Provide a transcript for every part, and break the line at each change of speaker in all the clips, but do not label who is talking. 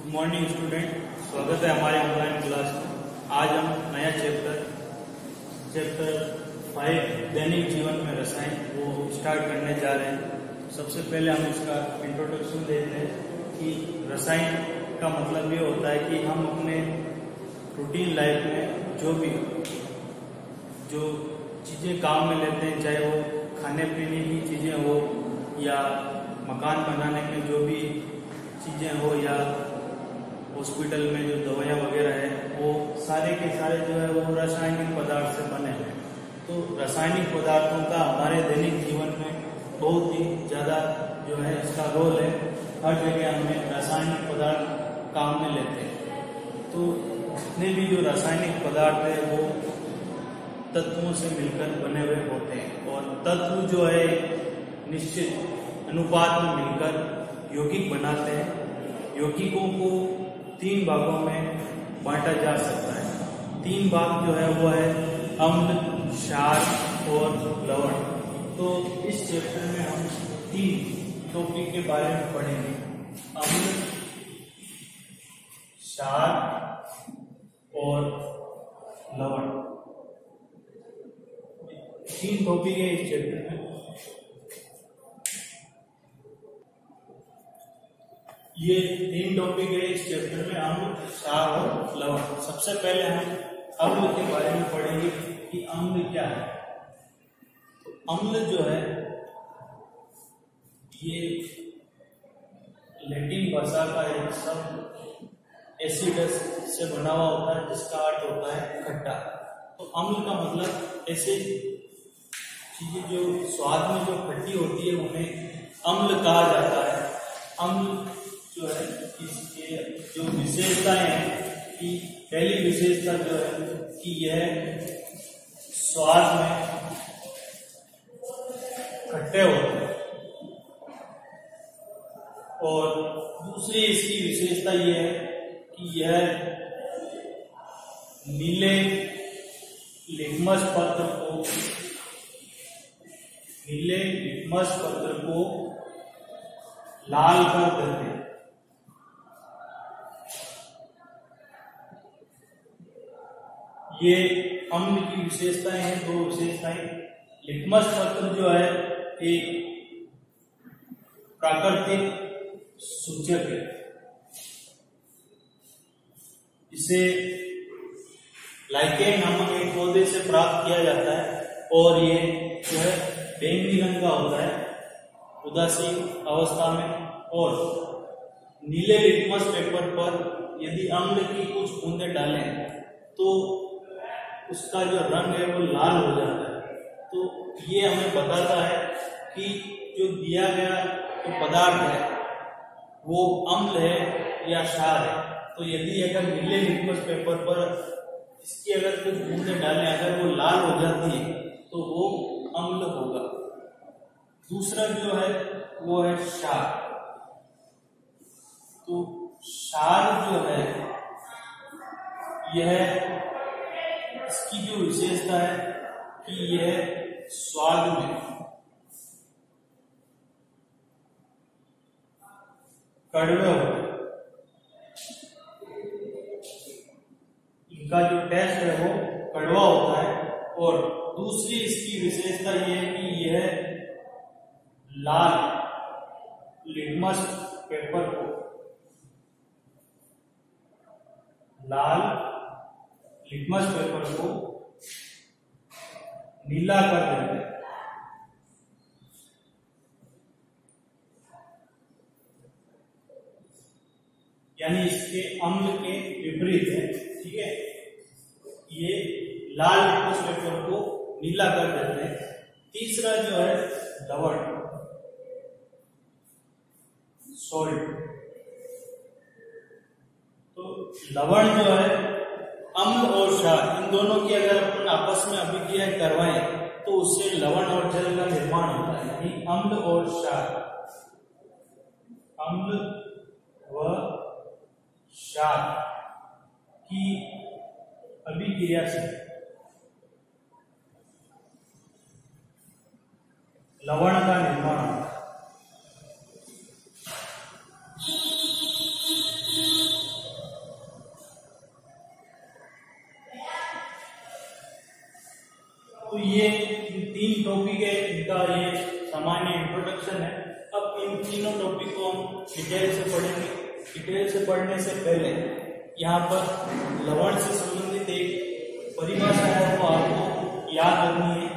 Good morning student, स्वागत है हमारे ऑनलाइन क्लास में। आज हम नया चैप्टर 5 दैनिक जीवन में रसायन वो स्टार्ट करने जा रहे हैं। सबसे पहले हम इसका इंट्रोडक्शन देते हैं कि रसायन का मतलब ये होता है कि हम अपने रूटीन लाइफ में जो चीज़ें काम में लेते हैं, चाहे वो खाने पीने की चीज़ें हो या मकान बनाने में जो भी चीज़ें हो या हॉस्पिटल में जो दवाइयाँ वगैरह है, वो सारे के सारे जो है वो रासायनिक पदार्थ से बने हैं। तो रासायनिक पदार्थों का हमारे दैनिक जीवन में बहुत ही ज़्यादा जो है इसका रोल है। हर जगह हमें रासायनिक पदार्थ काम में लेते हैं। तो जितने भी जो रासायनिक पदार्थ है वो तत्वों से मिलकर बने हुए होते हैं, और तत्व जो है निश्चित अनुपात में मिलकर यौगिक बनाते हैं। यौगिकों को 3 भागों में बांटा जा सकता है। 3 भाग जो है वो है अम्ल, क्षार और लवण। तो इस चैप्टर में हम 3 टॉपिक के बारे में पढ़ेंगे: अम्ल, क्षार और लवण। 3 टॉपिक है इस चैप्टर में। ये 3 टॉपिक है इस चैप्टर में, अम्ल, क्षार और लवण। सबसे पहले हम अम्ल के बारे में पढ़ेंगे कि अम्ल क्या है। तो अम्ल जो है ये लैटिन भाषा का एक शब्द एसिडस से बना हुआ होता है, जिसका अर्थ होता है खट्टा। तो अम्ल का मतलब ऐसे चीजें जो स्वाद में जो खट्टी होती है उन्हें अम्ल कहा जाता है। अम्ल जो है इसके जो विशेषताएं हैं कि पहली विशेषता जो है कि यह स्वाद में खट्टे होते हैं, और दूसरी इसकी विशेषता यह है कि यह नीले लिटमस पत्र को लाल कर देते हैं। ये अम्ल की विशेषताएं हैं, 2 विशेषताएं। लिटमस पत्र जो है एक प्राकृतिक सूचक है। इसे लाइकेन नामक एक पौधे से प्राप्त किया जाता है, और ये जो है बैंगनी रंग का होता है उदासीन अवस्था में। और नीले लिटमस पेपर पर यदि अम्ल की कुछ बूंदें डालें तो उसका जो रंग है वो लाल हो जाता है। तो ये हमें बताता है कि जो दिया गया जो पदार्थ है वो अम्ल है या क्षार है। तो यदि अगर नीले लिटमस पेपर पर इसकी अगर कुछ बूंदें डालें, अगर वो लाल हो जाती है तो वो अम्ल होगा। दूसरा जो है वो है क्षार। तो क्षार जो है यह इसकी जो विशेषता है कि यह स्वाद में कड़वे होते हैं। इनका जो टेस्ट है वो कड़वा होता है। और दूसरी इसकी विशेषता यह है कि यह लाल लिटमस पेपर को नीला कर देते हैं। यानी इसके अम्ल के विपरीत है, ठीक है। ये लाल लिटमस पेपर को नीला कर देते हैं। तीसरा जो है लवण, सॉल्ट। तो लवण जो है अम्ल और क्षार, इन दोनों की अगर अपन आपस में अभिक्रिया करवाएं तो उससे लवण और जल का निर्माण होता है। यानी अम्ल और क्षार, अम्ल व क्षार की अभिक्रिया से लवण का निर्माण होता है। तो ये 3 टॉपिक है, इनका ये सामान्य इंट्रोडक्शन है। अब इन तीनों टॉपिक को हम डिटेल से पढ़ेंगे। डिटेल से पढ़ने से पहले यहाँ पर लवण से संबंधित एक परिभाषा है वो आपको याद रखनी है।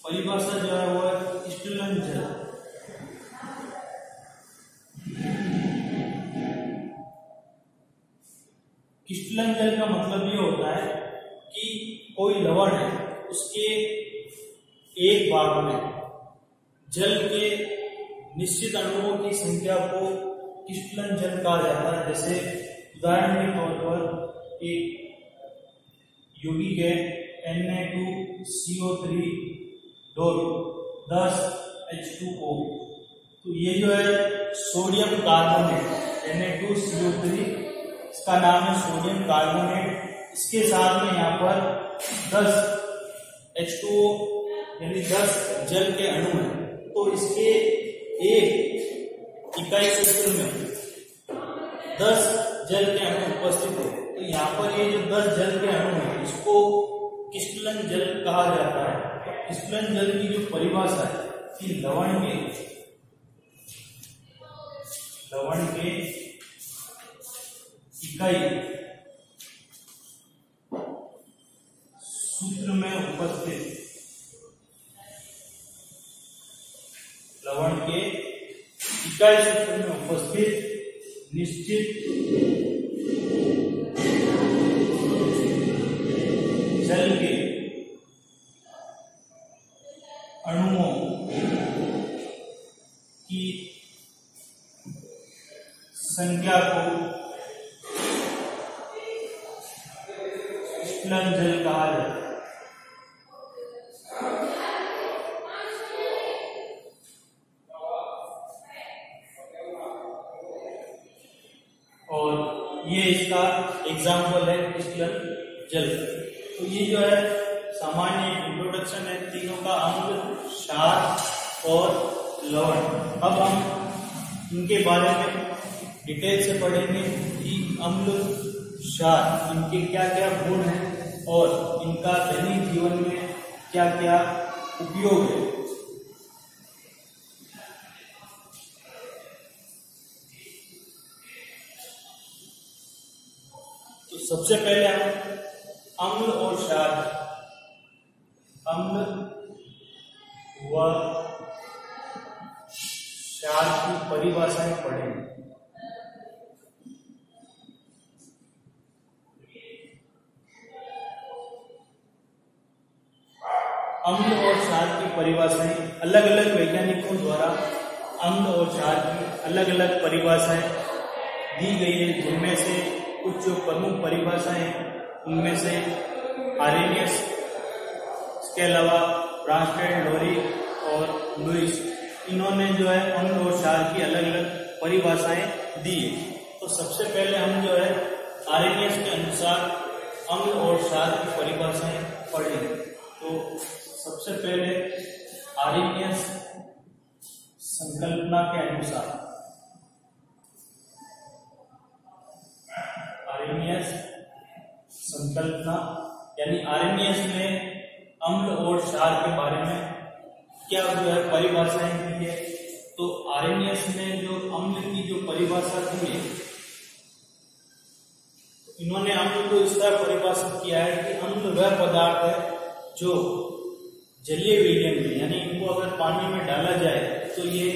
परिभाषा जो है वो है क्रिस्टलन जल। क्रिस्टलन जल का मतलब ये होता है कि कोई लवण है, उसके एक भाग में जल के निश्चित अणुओं की संख्या को क्रिस्टलन जल कहा जाता है। जैसे उदाहरण के तौर पर एक यौगिक है Na2CO3 10 H2O, तो ये जो है सोडियम कार्बोनेट Na2CO3, इसका नाम है सोडियम कार्बोनेट। इसके साथ में यहाँ पर 10 H2O यानी 10 जल के अणु हैं। तो इसके एक इकाई सूत्र में 10 जल के अणु उपस्थित है। तो यहाँ पर ये जो 10 जल के अणु है इसको क्रिस्टलन जल कहा जाता है। क्रिस्टलन जल की जो परिभाषा है कि लवण के इकाई सूत्र में उपस्थित लवण के इकाई सूत्र में उपस्थित निश्चित जल के अणुओं की संख्या को क्रिस्टलन जल कहा जाता है। और ये इसका एग्जाम्पल है क्रिस्टलन जल। तो ये जो है सामान्य इंट्रोडक्शन है तीनों का, अम्ल, क्षार और लवण। अब हम इनके बारे में डिटेल से पढ़ेंगे कि अम्ल, क्षार, इनके क्या क्या गुण हैं और इनका दैनिक जीवन में क्या क्या उपयोग है। तो सबसे पहले हम अम्ल और क्षार, अम्ल व क्षार की परिभाषाएं पढ़ेंगे। अम्ल और क्षार की परिभाषाएं अलग अलग वैज्ञानिकों द्वारा अम्ल और क्षार की अलग अलग परिभाषाएं दी गई है, जिनमें से कुछ जो प्रमुख परिभाषाएं उनमें से आरेनियस, इसके अलावा ब्रांस्टेड, लोरी और लुईस, इन्होंने जो है अम्ल और क्षार की अलग अलग परिभाषाएं दी है। तो सबसे पहले हम जो है आरेनियस के अनुसार अम्ल और क्षार की परिभाषाएं पढ़ेंगे। तो सबसे पहले आरेनियस संकल्पना के अनुसार, आरेनियस संकल्पना यानी आरेनियस ने अम्ल और क्षार के बारे में क्या जो है परिभाषाएं दी है। तो आरेनियस ने जो अम्ल की जो परिभाषा दी है, इन्होंने अम्ल को इस तरह परिभाषित किया है कि अम्ल वह पदार्थ है जो जलीय विलयन में, यानी इनको अगर पानी में डाला जाए तो ये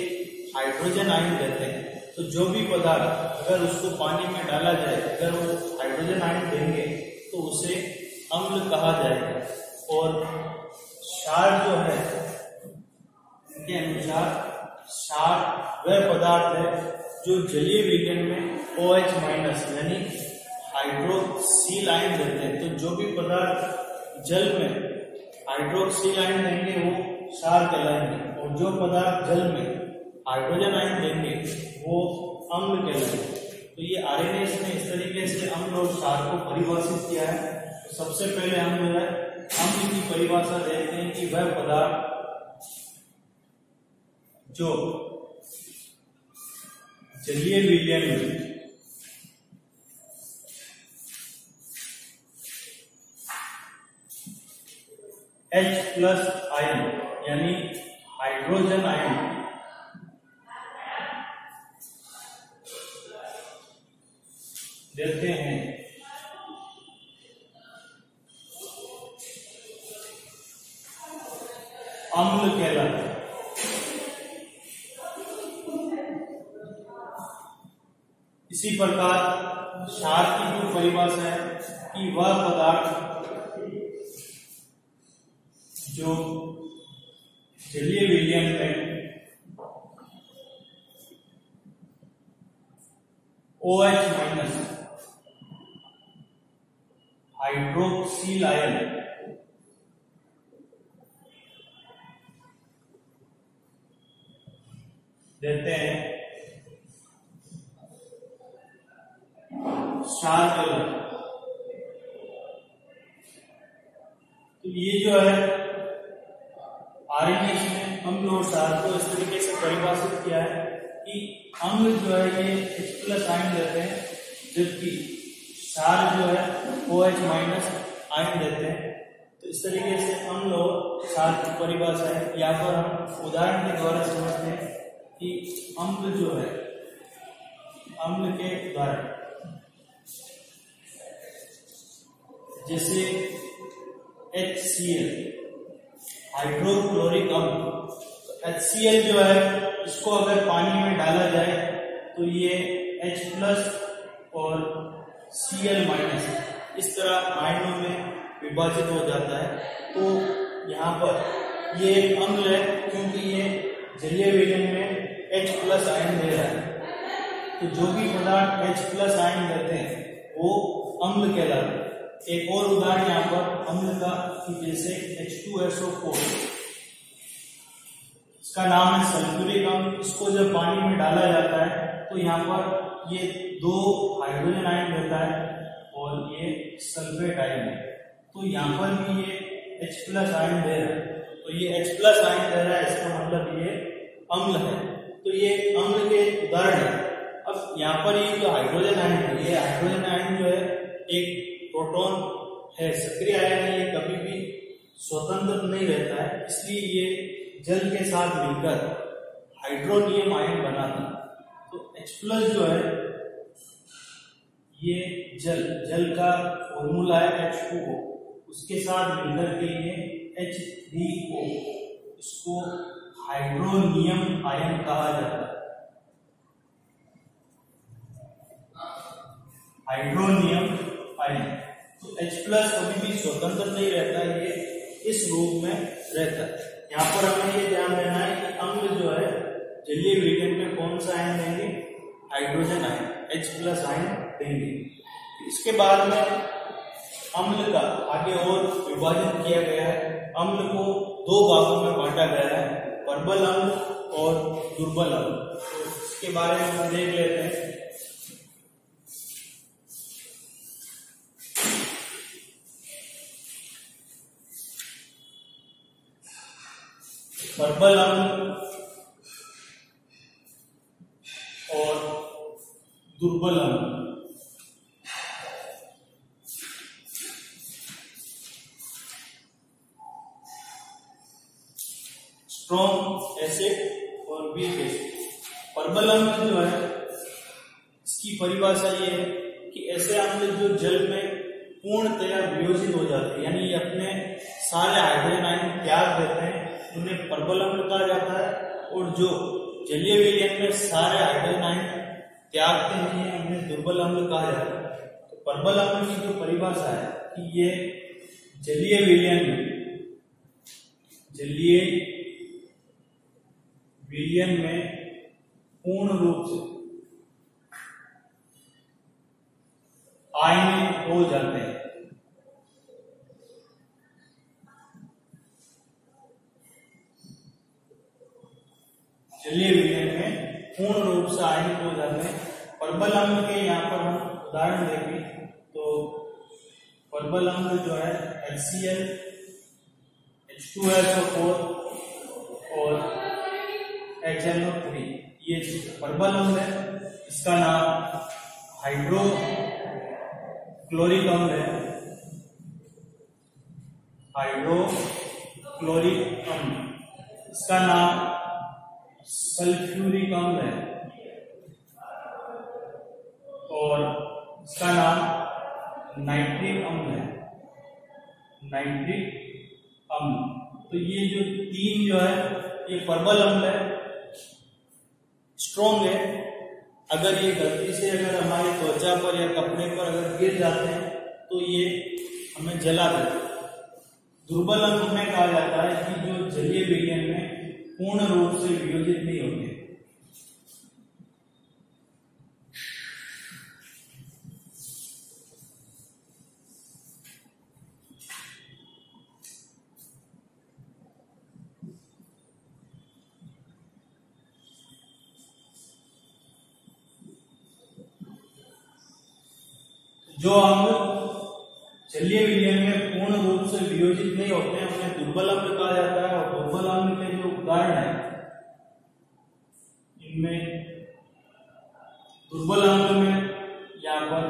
हाइड्रोजन आयन देते हैं। तो जो भी पदार्थ अगर उसको पानी में डाला जाए, अगर वो हाइड्रोजन आयन देंगे तो उसे अम्ल कहा जाएगा। और क्षार जो है, इनके अनुसार क्षार वह पदार्थ है जो जलीय विलयन में OH- यानी हाइड्रोक्सिल आयन देते हैं। तो जो भी पदार्थ जल में हाइड्रोक्सिल आयन देंगे वो क्षार कहलाएंगे, और जो पदार्थ जल में हाइड्रोजन आयन देंगे वो अम्ल कहलाएंगे। तो ये आरेनियस ने इस तरीके से अम्ल और क्षार को परिभाषित किया है। तो सबसे पहले हम जो है अम्ल की परिभाषा देखते हैं कि वह पदार्थ जो जलीय विलयन में H प्लस आयन यानी हाइड्रोजन आयन देते हैं। अम्ल कहलाता है। इसी प्रकार क्षार की जो परिभाषा है कि वह पदार्थ जो जलीय विलयन में OH माइनस हाइड्रोक्सिल आयन देते हैं क्षार कहलाता है। तो ये जो है आरएनएस में अम्ल और क्षार को इस तरीके से परिभाषित किया है कि अम्ल जो है ये H प्लस आयन देते हैं, जबकि क्षार जो है OH माइनस आयन देते हैं। तो इस तरीके से अम्ल और क्षार की परिभाषा है। यहाँ पर हम उदाहरण के द्वारा समझते हैं कि अम्ल जो है, अम्ल के उदाहरण जैसे HCl हाइड्रोक्लोरिक अम्ल। HCl जो है इसको अगर पानी में डाला जाए तो ये H प्लस और Cl माइनस इस तरह आयनों में विभाजित हो जाता है। तो यहाँ पर ये एक अम्ल है क्योंकि ये जलीय विलयन में H प्लस आयन दे रहा है। तो जो भी पदार्थ H प्लस आयन देते हैं वो अम्ल कहलाते हैं। एक और उदाहरण यहाँ पर अम्ल का कि जैसे H2SO4, इसका नाम है सल्फ्यूरिक अम्ल। इसको जब पानी में डाला जाता है तो यहाँ पर ये 2 हाइड्रोजन आयन देता है और ये सल्फेट आयन है। तो यहाँ पर भी ये H प्लस आयन दे रहा है। तो ये H प्लस आयन दे रहा है, इसका मतलब ये अम्ल है। तो ये अम्ल के उदाहरण है। अब यहाँ पर ये जो हाइड्रोजन आयन है, ये हाइड्रोजन आयन जो है एक प्रोटॉन है, सक्रिय आयन है, ये कभी भी स्वतंत्र नहीं रहता है, इसलिए ये जल के साथ मिलकर हाइड्रोनियम आयन बनाता है। तो H प्लस जो है ये जल का फॉर्मूला है H2O, उसके साथ मिलकर के ये H3O, इसको हाइड्रोनियम आयन कहा जाता है। Hydronium ion. तो H प्लस कभी भी स्वतंत्र नहीं रहता, ये इस रूप में रहता है। यहाँ पर हमें ये ध्यान देना है कि अम्ल जो है जलीय विलयन में कौन सा आयन देंगे, hydrogen ion, H plus ion देंगे। इसके बाद में अम्ल का आगे और विभाजन किया गया है। अम्ल को 2 भागों में बांटा गया है, प्रबल अम्ल और दुर्बल अम्ल। तो इसके बारे में हम देख लेते हैं। प्रबल अम्ल और दुर्बल अम्ल। स्ट्रॉन्ग एसिड और वीक एसिड। प्रबल अम्ल जो है इसकी परिभाषा ये है कि ऐसे अम्ल जो जल में पूर्णतया वियोजित हो जाते हैं, यानी ये अपने सारे हाइड्रोजन आयन त्याग देते हैं, उन्हें प्रबल अम्ल कहा जाता है। और जो जलीय विलयन में सारे हाइड्रोजन आयन त्यागते नहीं है, उन्हें दुर्बल अम्ल कहा जाता है। तो प्रबल अम्ल की जो परिभाषा है कि ये जलीय विलयन में पूर्ण रूप से आयनिक हो जाते हैं। जलीय विलयन में पूर्ण रूप से आयनिक हो जाते हैं। प्रबल अम्ल के यहाँ पर हम उदाहरण देखें तो प्रबल अम्ल जो है HCl, H2SO4 और HNO3, ये प्रबल अम्ल है। इसका नाम हाइड्रोक्लोरिक अम्ल है, हाइड्रोक्लोरिक क्लोरिक अम्ल, इसका नाम सल्फ्यूरिक अम्ल है और इसका नाम नाइट्रिक अम्ल है, नाइट्रिक अम्ल। तो ये जो तीन जो है ये प्रबल अम्ल है, स्ट्रॉन्ग है। अगर ये गलती से अगर हमारी त्वचा पर या कपड़े पर अगर गिर जाते हैं तो ये हमें जला देते हैं। दुर्बल अम्ल में कहा जाता है कि जो जलीय विलयन में पूर्ण रूप से वियोजित नहीं होते। जो अम्ल जलीय विलयन में पूर्ण रूप से वियोजित नहीं होते हैं उन्हें दुर्बल अम्ल कहा जाता है। और दुर्बल अम्ल के जो उदाहरण है इनमें दुर्बल अम्ल में यहाँ पर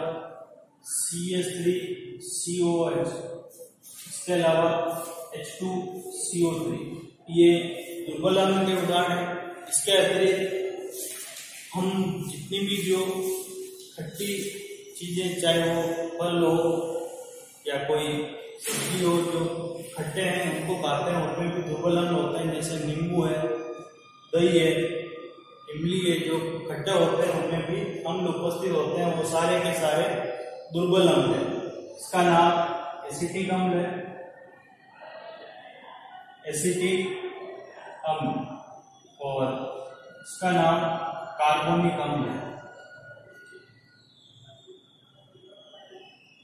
CH3COH, इसके अलावा H2CO3, ये दुर्बल अम्ल के उदाहरण है। इसके अतिरिक्त हम जितनी भी जो खट्टी चीजें, चाहे वो फल हो या कोई सब्जी हो जो खट्टे हैं उनको खाते हैं, उनमें भी दुर्बल अम्ल होते हैं। जैसे नींबू है, दही है, इमली है, जो खट्टे होते हैं उनमें भी अम्ल उपस्थित होते हैं। वो सारे के सारे दुर्बल अम्ल है। इसका नाम एसिटिक अम्ल है, एसिटिक अम्ल, और इसका नाम कार्बोनिक अम्ल है,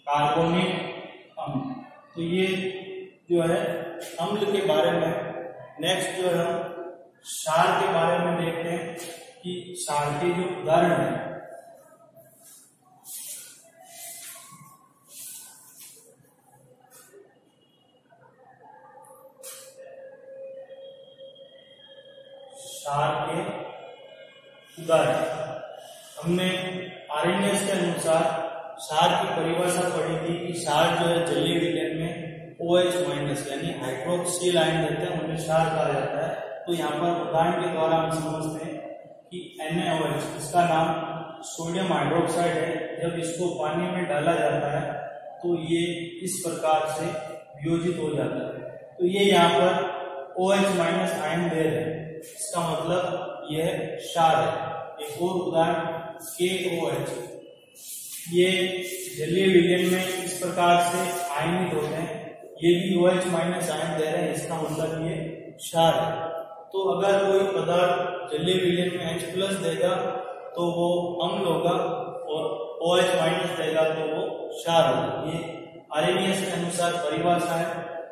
कार्बोनिक अम्ल। तो ये जो है अम्ल के बारे में। नेक्स्ट जो है हम क्षार के बारे में देखते हैं कि क्षार के जो उदाहरण है। क्षार के उदाहरण हमने आरएनएस के अनुसार क्षार की परिभाषा पढ़ी थी कि क्षार जो है जलीय विलयन में OH- यानी हाइड्रोक्सिल आयन रहते हैं, उन्हें क्षार कहा जाता है। तो यहाँ पर उदाहरण के द्वारा हम समझते हैं कि NaOH, इसका नाम सोडियम हाइड्रोक्साइड है। जब इसको पानी में डाला जाता है तो ये इस प्रकार से वियोजित हो जाता है। तो ये यहाँ पर OH- आयन दे रहे हैं, इसका मतलब यह क्षार है। एक और उदाहरण KOH, ये जलीय विलयन में इस प्रकार से आयनित होते हैं, ये भी OH- आयन दे रहे हैं, इसका मतलब ये क्षार है। तो अगर कोई पदार्थ जलीय विलयन में H+ देगा तो वो अम्ल होगा और OH- देगा तो वो क्षार होगा। ये आरएनएस के अनुसार परिभाषा है।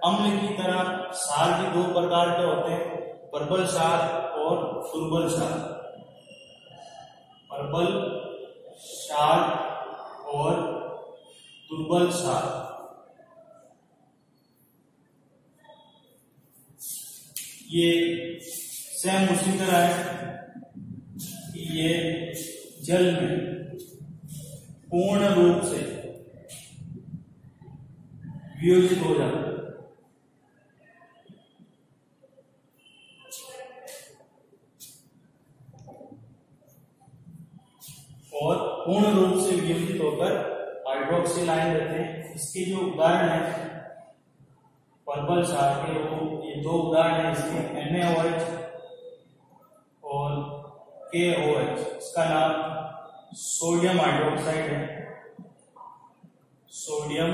अम्ल की तरह क्षार भी दो प्रकार के होते हैं, प्रबल क्षार और दुर्बल क्षार। प्रबल क्षार और दुर्बल क्षार। ये सेम उसी तरह है कि ये जल में पूर्ण रूप से वियोजित हो जाता है। और पूर्ण रूप से वियोजित होकर हाइड्रोक्सिल आयन रहते हैं। इसके जो उदाहरण है प्रबल क्षार के, वो ये दो उदाहरण है इसके, NaOH और KOH। इसका नाम सोडियम हाइड्रोक्साइड है, सोडियम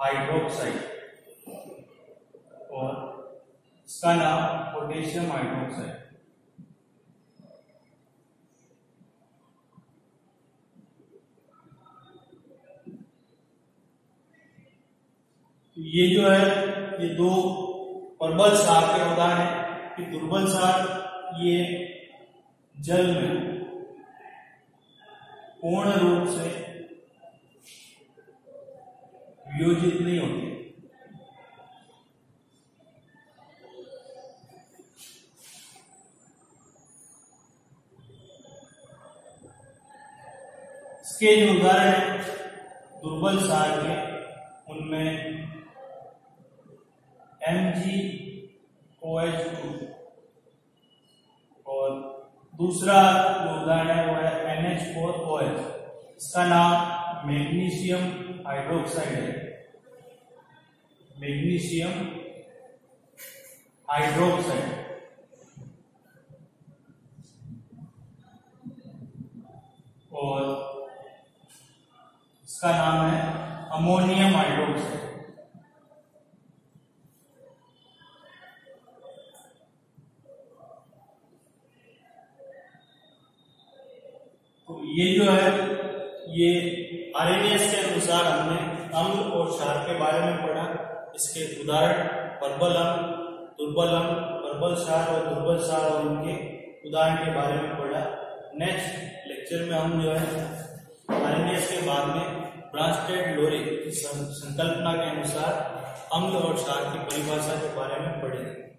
हाइड्रोक्साइड, और इसका नाम पोटेशियम हाइड्रोक्साइड। ये जो है ये दो प्रबल क्षार के उदाहरण है कि दुर्बल क्षार ये जल में पूर्ण रूप से वियोजित नहीं होते। इसके जो उदाहरण है दुर्बल क्षार के, उनमें MgOH2 और दूसरा जो उदाहरण है वो है NH4OH। इसका नाम मैग्नीशियम हाइड्रोक्साइड है, मैग्नीशियम हाइड्रोक्साइड। और इसका नाम है अमोनियम हाइड्रोक्साइड। तो ये जो है ये आरएनएस के अनुसार हमने अम्ल और क्षार के बारे में पढ़ा। इसके उदाहरण प्रबल अम्ल, दुर्बल अम्ल, प्रबल क्षार और दुर्बल क्षार और उनके उदाहरण के बारे में पढ़ा। नेक्स्ट लेक्चर में हम जो है आरएनएस के बाद में ब्रांस्टेड-लोरे की संकल्पना के अनुसार अम्ल और क्षार की परिभाषा के बारे में पढ़ेंगे।